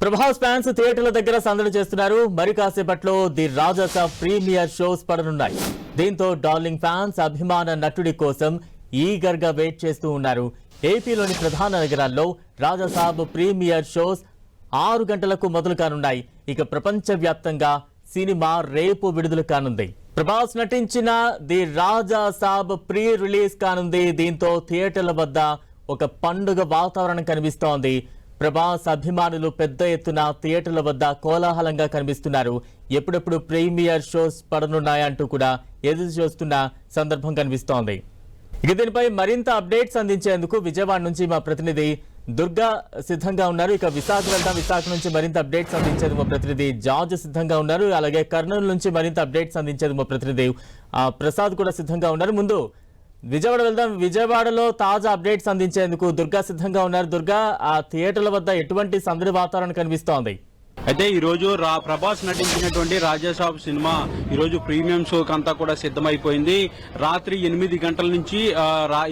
Prabhas fans థియేటర్ల దగ్గర సందడి చేస్తున్నారు. మరి కాసేపట్లో ది రాజాసాబ్ ప్రీమియర్ షోస్ పడనున్నాయి. దీంతో డార్లింగ్ ఫ్యాన్స్ అభిమాన నటుడి కోసం ఈగర్ గా వెయిట్ చేస్తూ ఉన్నారు. ఏపీలోని ప్రధాన నగరాల్లో రాజాసాబ్ ప్రీమియర్ షోస్ 6 గంటలకు మొదలు కానున్నాయి. ఇక ప్రపంచ వ్యాప్తంగా సినిమా రేపు విడుదల కానుంది. ప్రభాస్ నటించిన ది రాజాసాబ్ ప్రీ రిలీజ్ కానుంది. దీంతో థియేటర్ల వద్ద ఒక పండుగ వాతావరణం కనిపిస్తోంది. ప్రభాస్ అభిమానులు పెద్ద ఎత్తున థియేటర్ల వద్ద కోలాహలంగా కనిపిస్తున్నారు. ఎప్పుడెప్పుడు ప్రీమియర్ షోస్ పడనున్నాయంటూ కూడా ఎదురు చూస్తున్న సందర్భం కనిపిస్తోంది. ఇక దీనిపై మరింత అప్డేట్స్ అందించేందుకు విజయవాడ నుంచి మా ప్రతినిధి దుర్గా సిద్ధంగా ఉన్నారు. ఇక విశాఖ వెళ్తాం. విశాఖ నుంచి మరింత అప్డేట్స్ అందించేందుకు మా ప్రతినిధి జార్జ్ సిద్ధంగా ఉన్నారు. అలాగే కర్నూలు నుంచి మరింత అప్డేట్స్ అందించేందుకు మా ప్రతినిధి ప్రసాద్ కూడా సిద్ధంగా ఉన్నారు. ముందు విజయవాడ వెళ్దాం. విజయవాడలో తాజా అప్డేట్స్ అందించేందుకు దుర్గా సిద్ధంగా ఉన్నారు. దుర్గా, ఆ థియేటర్ల వద్ద ఎటువంటి సందడి వాతావరణం కనిపిస్తోంది? అయితే ఈ రోజు ప్రభాస్ నటించినటువంటి రాజాసాబ్ సినిమా ఈ రోజు ప్రీమియం షోకి అంతా కూడా సిద్ధమైపోయింది. రాత్రి 8 గంటల నుంచి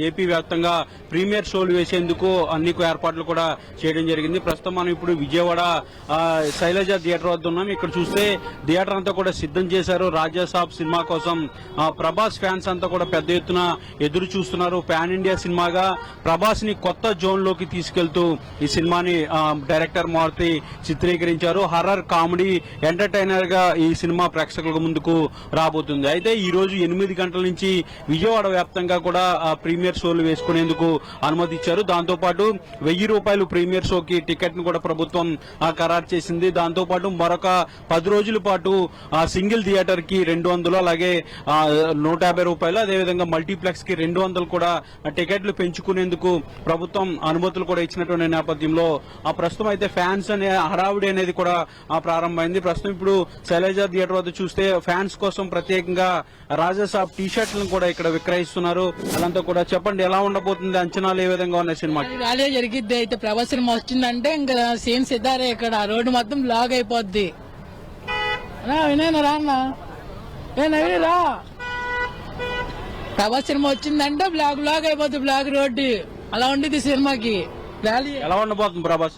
ఏపీ వ్యాప్తంగా ప్రీమియర్ షోలు వేసేందుకు అన్ని ఏర్పాట్లు కూడా చేయడం జరిగింది. ప్రస్తుతం మనం ఇప్పుడు విజయవాడ శైలజ థియేటర్ వద్ద ఉన్నాం. ఇక్కడ చూస్తే థియేటర్ అంతా కూడా సిద్ధం చేశారు రాజాసాబ్ సినిమా కోసం. ప్రభాస్ ఫ్యాన్స్ అంతా కూడా పెద్ద ఎత్తున ఎదురు చూస్తున్నారు. పాన్ ఇండియా సినిమాగా ప్రభాస్ ని కొత్త జోన్ లోకి తీసుకెళ్తూ ఈ సినిమాని డైరెక్టర్ మారుతి చిత్రీకరించారు. హర్రర్ కామెడీ ఎంటర్టైనర్ గా ఈ సినిమా ప్రేక్షకుల ముందుకు రాబోతుంది. అయితే ఈ రోజు 8 గంటల నుంచి విజయవాడ వ్యాప్తంగా కూడా ప్రీమియర్ షోలు వేసుకునేందుకు అనుమతి ఇచ్చారు. దాంతో పాటు ₹1000 ప్రీమియర్ షోకి టికెట్ ను కూడా ప్రభుత్వం ఖరారు చేసింది. దాంతో పాటు మరొక 10 రోజుల పాటు సింగిల్ థియేటర్ కి 200, అలాగే ₹150, అదేవిధంగా మల్టీప్లెక్స్ కి 200 కూడా టికెట్లు పెంచుకునేందుకు ప్రభుత్వం అనుమతులు కూడా ఇచ్చినటువంటి నేపథ్యంలో ప్రస్తుతం అయితే ఫ్యాన్స్ అనే హడావుడి అనేది కూడా ప్రారంభమైంది. ప్రస్తుతం ఇప్పుడు శైలజ థియేటర్ వద్ద చూస్తే ఫ్యాన్స్ కోసం ప్రత్యేకంగా రాజాసాబ్ టీ షర్ట్లను కూడా ఇక్కడ విక్రయిస్తున్నారు. అదంతా కూడా చెప్పండి, ఎలా ఉండబోతుంది, అంచనాలు ఏ విధంగా ఉన్నాయి సినిమా? ర్యాలీ జరిగిద్ది. అయితే ప్రభాస్ సినిమా వచ్చిందంటే ఇంకా సీన్ సిద్ధారే, ఇక్కడ రోడ్డు మొత్తం బ్లాక్ అయిపోద్ది. వినేనా రా ప్రభాస్ సినిమా వచ్చిందంటే బ్లాక్ అయిపోద్ది, బ్లాక్ రోడ్డు. అలా ఉండేది సినిమాకి. ఎలా ఉండబోతుంది ప్రభాస్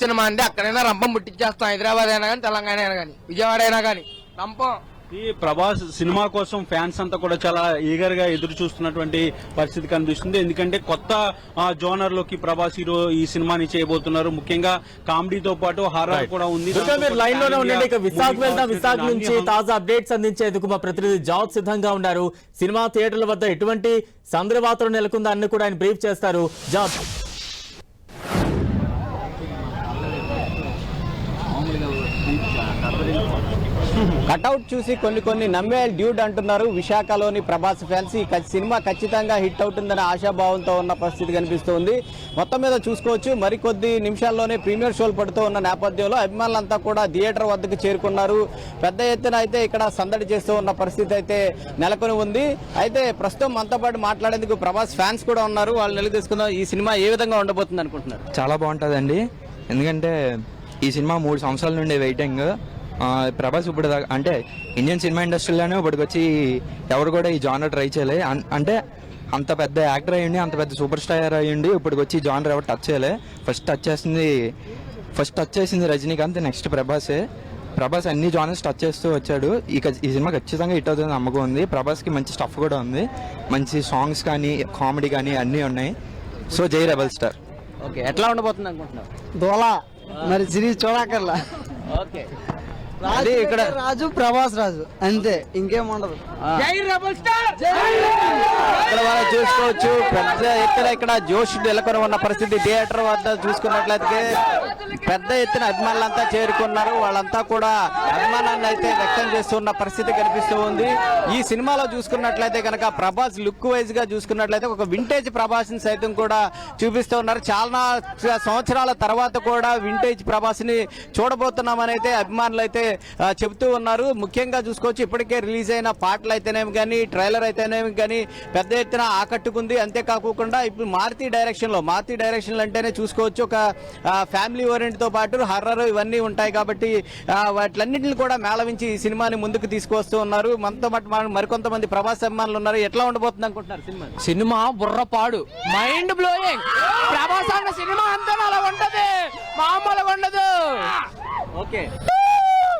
సినిమా అంటే అక్కడైనా రంపం ముట్టించేస్తాం. హైదరాబాద్ అయినా కానీ, తెలంగాణ అయినా కానీ, విజయవాడ అయినా కానీ రంపం. ఈ ప్రభాస్ సినిమా కోసం ఫ్యాన్స్ అంతా కూడా చాలా ఈగర్ గా ఎదురు చూస్తున్నటువంటి పరిస్థితి కనిపిస్తుంది. ఎందుకంటే కొత్త జోనర్ లోకి ప్రభాస్ ఈ సినిమాని చేయబోతున్నారు. ముఖ్యంగా కామెడీతో పాటు హారర్ కూడా ఉంది. లైన్ లోనే ఉండండి. ఇక విశాఖ వెళ్దాం. విశాఖ నుంచి తాజా అప్డేట్స్ అందించేందుకు మా ప్రతినిధి జార్జ్ సిద్ధంగా ఉన్నారు. సినిమా థియేటర్ల వద్ద ఎటువంటి సందడి వాతావరణం నెలకొందా అన్ని కూడా ఆయన బ్రీఫ్ చేస్తారు. జార్జ్. కటౌట్ చూసి కొన్ని నమ్మే డ్యూడ్ అంటున్నారు విశాఖలోని ప్రభాస్ ఫ్యాన్స్. ఈ సినిమా ఖచ్చితంగా హిట్ అవుతుందనే ఆశాభావంతో ఉన్న పరిస్థితి కనిపిస్తోంది. మొత్తం మీద చూసుకోవచ్చు, మరికొద్ది నిమిషాల్లోనే ప్రీమియర్ షోలు పడుతూ ఉన్న నేపథ్యంలో అభిమానులంతా కూడా థియేటర్ వద్దకు చేరుకున్నారు. పెద్ద ఎత్తున అయితే ఇక్కడ సందడి చేస్తూ ఉన్న పరిస్థితి అయితే నెలకొని ఉంది. అయితే ప్రస్తుతం మనతో పాటు మాట్లాడేందుకు ప్రభాస్ ఫ్యాన్స్ కూడా ఉన్నారు. వాళ్ళు నిలదీసుకుందాం. ఈ సినిమా ఏ విధంగా ఉండబోతుంది అనుకుంటున్నారు? చాలా బాగుంటుందండి. ఎందుకంటే ఈ సినిమా 3 సంవత్సరాల నుండి వెయిటింగ్. ప్రభాస్ ఇప్పుడు అంటే ఇండియన్ సినిమా ఇండస్ట్రీలోనే ఇప్పటికొచ్చి ఎవరు కూడా ఈ జానర్ ట్రై చేయలే. అంటే అంత పెద్ద యాక్టర్ అయ్యండి, అంత పెద్ద సూపర్ స్టార్ అయ్యండి, ఇప్పటికొచ్చి జానర్ ఎవరు టచ్ చేయలే. ఫస్ట్ టచ్ చేసింది రజనీకాంత్, నెక్స్ట్ ప్రభాసే. ప్రభాస్ అన్ని జానర్స్ టచ్ చేస్తూ వచ్చాడు. ఇక ఈ సినిమా ఖచ్చితంగా హిట్ అవుతుంది నమ్మకం ఉంది. ప్రభాస్కి మంచి స్టఫ్ కూడా ఉంది, మంచి సాంగ్స్ కానీ కామెడీ కానీ అన్నీ ఉన్నాయి. సో జై రెబల్ స్టార్. ఓకే, ఎట్లా ఉండబోతుంది అనుకుంటున్నారు? దోలా మరి సిరీస్ చూడక్కర్లా. ఓకే, అదే ఇక్కడ రాజు ప్రభాస్ రాజు అంతే, ఇంకేం ఉండదు. ఇక్కడ మనం చూసుకోవచ్చు పెద్ద ఎత్తున ఇక్కడ జోష్ నెలకొని ఉన్న పరిస్థితి. థియేటర్ వద్ద చూసుకున్నట్లయితే పెద్ద ఎత్తున అభిమానులంతా చేరుకున్నారు. వాళ్ళంతా కూడా అభిమానాన్ని అయితే వ్యక్తం చేస్తున్న పరిస్థితి కనిపిస్తూ ఉంది. ఈ సినిమాలో చూసుకున్నట్లయితే కనుక ప్రభాస్ లుక్ వైజ్ గా చూసుకున్నట్లయితే ఒక వింటేజ్ ప్రభాస్ ని సైతం కూడా చూపిస్తూ ఉన్నారు. చాలా సంవత్సరాల తర్వాత కూడా వింటేజ్ ప్రభాస్ ని చూడబోతున్నామని అయితే అభిమానులు అయితే చెబుతూ ఉన్నారు. ముఖ్యంగా చూసుకోవచ్చు, ఇప్పటికే రిలీజ్ అయిన పాటలు అయితేనేమి కానీ, ట్రైలర్ అయితేనేమి కానీ పెద్ద ఎత్తున ఆకట్టుకుంది. అంతేకాకుండా ఇప్పుడు మారుతి డైరెక్షన్ అంటేనే చూసుకోవచ్చు ఒక ఫ్యామిలీ ఓరియంట్ తో పాటు హర్రర్ ఇవన్నీ ఉంటాయి. కాబట్టి వాటిలన్నింటినీ కూడా మేళవించి ఈ సినిమాని ముందుకు తీసుకొస్తూ ఉన్నారు. మనతో పాటు మరికొంతమంది ప్రభాస్ అభిమానులు ఉన్నారు. ఎట్లా ఉండబోతుంది అనుకుంటున్నారు సినిమా? బుర్రపాడు, మైండ్ బ్లోయింగ్. ప్రభాస్ అన్న సినిమా అంతా అలా ఉంటది, మామూలుగా ఉండదు. ఓకే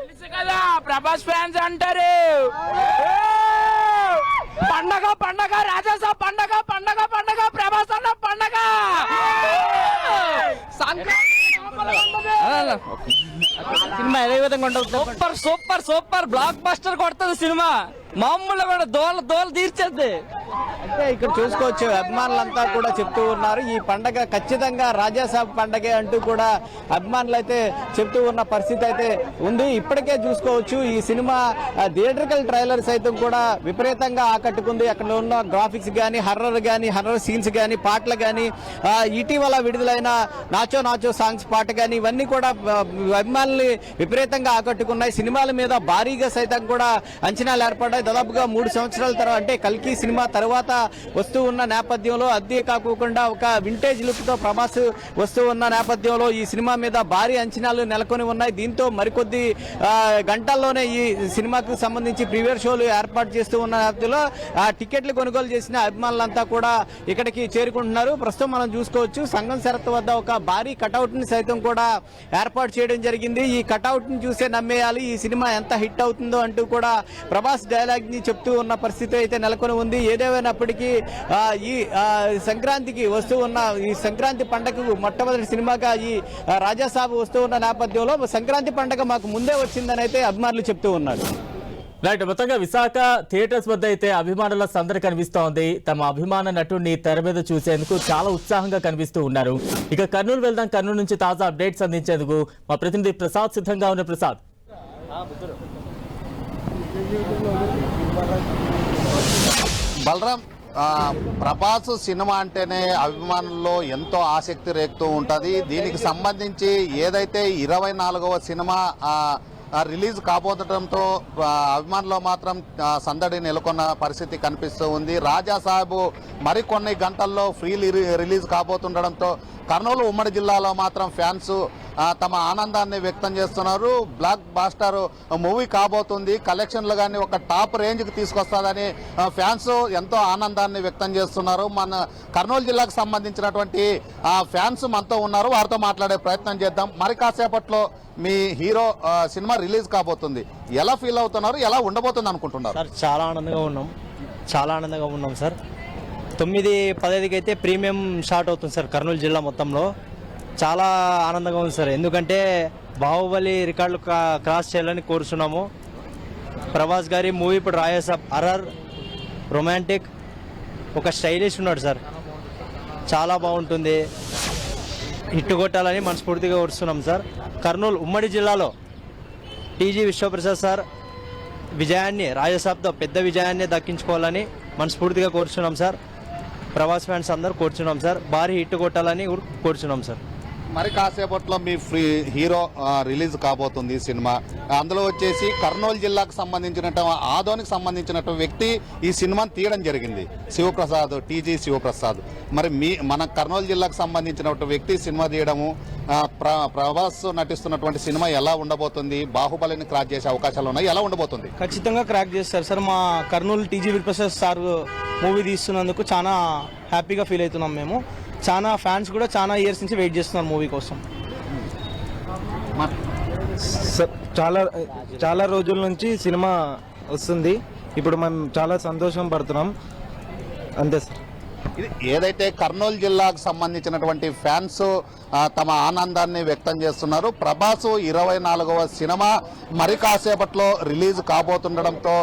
తెలుసు కదా ప్రభాస్ ఫ్యాన్స్ అంటారు పండగ పండగ రాజాసాబ్ పండగ పండగ పండగ ప్రభాస్ అన్న పండగ సినిమా ఏ విధంగా ఉంటుంది? Super super super block buster కొడుతుంది సినిమా మామూలు కూడా దోల తీర్చేద్ది. అంటే ఇక్కడ చూసుకోవచ్చు అభిమానులంతా కూడా చెప్తూ ఉన్నారు ఈ పండగ ఖచ్చితంగా రాజాసాబ్ పండగే అంటూ కూడా అభిమానులు అయితే చెప్తూ ఉన్న పరిస్థితి అయితే ఉంది. ఇప్పటికే చూసుకోవచ్చు ఈ సినిమా థియేట్రికల్ ట్రైలర్ సైతం కూడా విపరీతంగా ఆకట్టుకుంది. అక్కడ ఉన్న గ్రాఫిక్స్ కానీ హర్రర్ సీన్స్ కానీ పాటలు కానీ ఇటీవల విడుదలైన నాచో నాచో సాంగ్స్ పాట కానీ ఇవన్నీ కూడా అభిమానుల్ని విపరీతంగా ఆకట్టుకున్నాయి. సినిమాల మీద భారీగా సైతం కూడా అంచనాలు ఏర్పడ్డాయి. దాదాపుగా 3 సంవత్సరాల తర్వాత అంటే కల్కి సినిమా తర్వాత వస్తూ ఉన్న నేపథ్యంలో అద్దె కాకుండా ఒక వింటేజ్ లుక్ తో ప్రభాస్ వస్తూ ఉన్న నేపథ్యంలో ఈ సినిమా మీద భారీ అంచనాలు నెలకొని ఉన్నాయి. దీంతో మరికొద్ది గంటల్లోనే ఈ సినిమాకు సంబంధించి ప్రీమియర్ షోలు ఏర్పాటు చేస్తూ ఉన్న నేపథ్యంలో టికెట్లు కొనుగోలు చేసిన అభిమానులంతా కూడా ఇక్కడికి చేరుకుంటున్నారు. ప్రస్తుతం మనం చూసుకోవచ్చు సంగం శరత్ వద్ద ఒక భారీ కటౌట్ ని సైతం కూడా ఏర్పాటు చేయడం జరిగింది. ఈ కటౌట్ ని చూసే నమ్మేయాలి ఈ సినిమా ఎంత హిట్ అవుతుందో అంటూ కూడా ప్రభాస్ డైలాగ్ ని చెప్తూ ఉన్న పరిస్థితి అయితే నెలకొని ఉంది. ఏదేమైనప్పటికీ ఈ సంక్రాంతికి వస్తూ ఉన్న ఈ సంక్రాంతి పండుగకు మొట్టమొదటి సినిమాగా ఈ రాజాసాబ్ వస్తూ ఉన్న నేపథ్యంలో సంక్రాంతి పండుగ మాకు ముందే వచ్చిందని అయితే అభిమానులు చెప్తూ ఉన్నారు. రైట్, మొత్తంగా విశాఖ థియేటర్స్ వద్ద అయితే అభిమానుల సందడి కనిపిస్తోంది. తమ అభిమాన నటుడిని తెర మీద చూసేందుకు చాలా ఉత్సాహంగా కనిపిస్తూ ఉన్నారు. ఇక కర్నూలు వెళ్దాం. కర్నూలు నుంచి తాజా అప్డేట్స్ అందించేందుకు మా ప్రతినిధి ప్రసాద్ సిద్ధంగా ఉన్న ప్రసాద్. బలరాం, ప్రభాస్ సినిమా అంటేనే అభిమానుల్లో ఎంతో ఆసక్తి రేగుతూ ఉంటుంది. దీనికి సంబంధించి ఏదైతే 24వ సినిమా రిలీజ్ కాబోతుండటంతో అభిమానుల్లో మాత్రం సందడి నెలకొన్న పరిస్థితి కనిపిస్తూ ఉంది. రాజాసాబ్ మరికొన్ని గంటల్లో రిలీజ్ కాబోతుండడంతో కర్నూలు ఉమ్మడి జిల్లాలో మాత్రం ఫ్యాన్స్ తమ ఆనందాన్ని వ్యక్తం చేస్తున్నారు. బ్లాక్ బాస్టర్ మూవీ కాబోతుంది, కలెక్షన్లు కానీ ఒక టాప్ రేంజ్కి తీసుకొస్తుందని ఫ్యాన్స్ ఎంతో ఆనందాన్ని వ్యక్తం చేస్తున్నారు. మన కర్నూలు జిల్లాకు సంబంధించినటువంటి ఫ్యాన్స్ మనతో ఉన్నారు, వారితో మాట్లాడే ప్రయత్నం చేద్దాం. మరి కాసేపట్లో మీ హీరో సినిమా రిలీజ్ కాబోతుంది, ఎలా ఫీల్ అవుతున్నారు, ఎలా ఉండబోతుంది అనుకుంటున్నారు? సార్ చాలా ఆనందంగా ఉన్నాం సార్. 9-15కి అయితే ప్రీమియం స్టార్ట్ అవుతుంది సార్ కర్నూలు జిల్లా మొత్తంలో. చాలా ఆనందంగా ఉంది సార్, ఎందుకంటే బాహుబలి రికార్డులు క్రాస్ చేయాలని కోరుతున్నాము. ప్రభాస్ గారి మూవీ ఇప్పుడు రాజాసాబ్ హర్రర్ రొమాంటిక్ ఒక స్టైలిష్ ఉన్నాడు సార్, చాలా బాగుంటుంది. హిట్ కొట్టాలని మనస్ఫూర్తిగా కోరుతున్నాం సార్. కర్నూలు ఉమ్మడి జిల్లాలో టీజీ విశ్వప్రసాద్ సార్ విజయాన్ని రాజాసాబ్తో పెద్ద విజయాన్ని దక్కించుకోవాలని మనస్ఫూర్తిగా కోరుచున్నాం సార్. ప్రభాస్ ఫ్యాన్స్ అందరూ కోరుచున్నాం సార్, భారీ హిట్ కొట్టాలని కోరుచున్నాం సార్. మరి కాసేపట్లో మీ హీరో రిలీజ్ కాబోతుంది సినిమా. అందులో వచ్చేసి కర్నూలు జిల్లాకు సంబంధించిన ఆదోనికి సంబంధించిన వ్యక్తి ఈ సినిమాని తీయడం జరిగింది, శివప్రసాద్, టీజీ శివప్రసాద్. మరి మన కర్నూలు జిల్లాకు సంబంధించిన వ్యక్తి సినిమా తీయడము, ప్రభాస్ నటిస్తున్నటువంటి సినిమా ఎలా ఉండబోతుంది? బాహుబలిని క్రాక్ చేసే అవకాశాలు ఉన్నాయి, ఎలా ఉండబోతుంది? ఖచ్చితంగా క్రాక్ చేస్తారు సార్. మా Kurnool TG Vishwaprasad sir movie తీస్తున్నందుకు చాలా హ్యాపీగా ఫీల్ అవుతున్నాం మేము. చాలా ఫ్యాన్స్ కూడా చాలా ఇయర్స్ నుంచి వెయిట్ చేస్తున్నారు మూవీ కోసం. చాలా రోజుల నుంచి సినిమా వస్తుంది, ఇప్పుడు మేము చాలా సంతోషం పడుతున్నాం అంతే సార్. ఏదైతే కర్నూలు జిల్లాకు సంబంధించినటువంటి ఫ్యాన్స్ తమ ఆనందాన్ని వ్యక్తం చేస్తున్నారు. ప్రభాస్ 24వ సినిమా మరి కాసేపట్లో రిలీజ్ కాబోతుండడంతో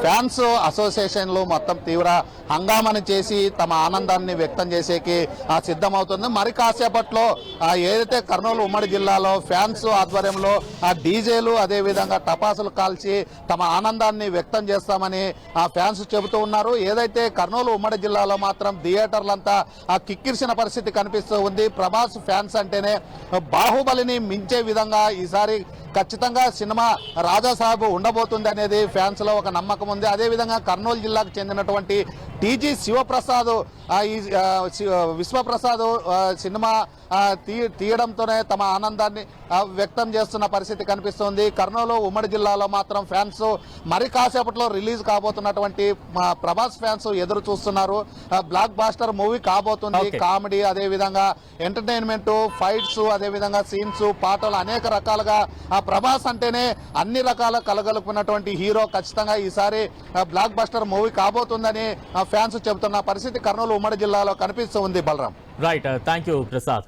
ఫ్యాన్స్ అసోసియేషన్లు మొత్తం తీవ్ర హంగామాని చేసి తమ ఆనందాన్ని వ్యక్తం చేసేకి సిద్ధమవుతుంది. మరి కాసేపట్లో ఏదైతే కర్నూలు ఉమ్మడి జిల్లాలో ఫ్యాన్స్ ఆధ్వర్యంలో డీజేలు అదేవిధంగా టపాసులు కాల్చి తమ ఆనందాన్ని వ్యక్తం చేస్తామని ఫ్యాన్స్ చెబుతూ ఉన్నారు. ఏదైతే కర్నూలు ఉమ్మడి జిల్లాలో మాత్రం థియేటర్లంతా కిక్కిరిసిన పరిస్థితి కనిపిస్తూ ఉంది. ప్రభాస్ ఫ్యాన్స్ అంటేనే బాహుబలిని మించే విధంగా ఈసారి ఖచ్చితంగా సినిమా రాజాసాబ్ ఉండబోతుంది అనేది ఫ్యాన్స్ లో ఒక నమ్మకం ఉంది. అదేవిధంగా కర్నూలు జిల్లాకు చెందినటువంటి టీజీ శివప్రసాద్ విశ్వప్రసాద్ సినిమా తీయడంతోనే తమ ఆనందాన్ని వ్యక్తం చేస్తున్న పరిస్థితి కనిపిస్తోంది. కర్నూలు ఉమ్మడి జిల్లాలో మాత్రం ఫ్యాన్స్ మరి కాసేపట్లో రిలీజ్ కాబోతున్నటువంటి ప్రభాస్ ఫ్యాన్స్ ఎదురు చూస్తున్నారు. బ్లాక్ బాస్టర్ మూవీ కాబోతుంది. కామెడీ, అదేవిధంగా ఎంటర్టైన్మెంట్, ఫైట్స్, అదేవిధంగా సీన్స్, పాటలు అనేక రకాలుగా ప్రభాస్ అంటేనే అన్ని రకాల కలగలుపుకున్నటువంటి హీరో. ఖచ్చితంగా ఈసారి బ్లాక్ బస్టర్ మూవీ కాబోతుందని ఫ్యాన్స్ చెబుతున్న పరిస్థితి కర్నూలు ఉమ్మడి జిల్లాలో కనిపిస్తూ ఉంది. Balaram. Right, thank you Prasad.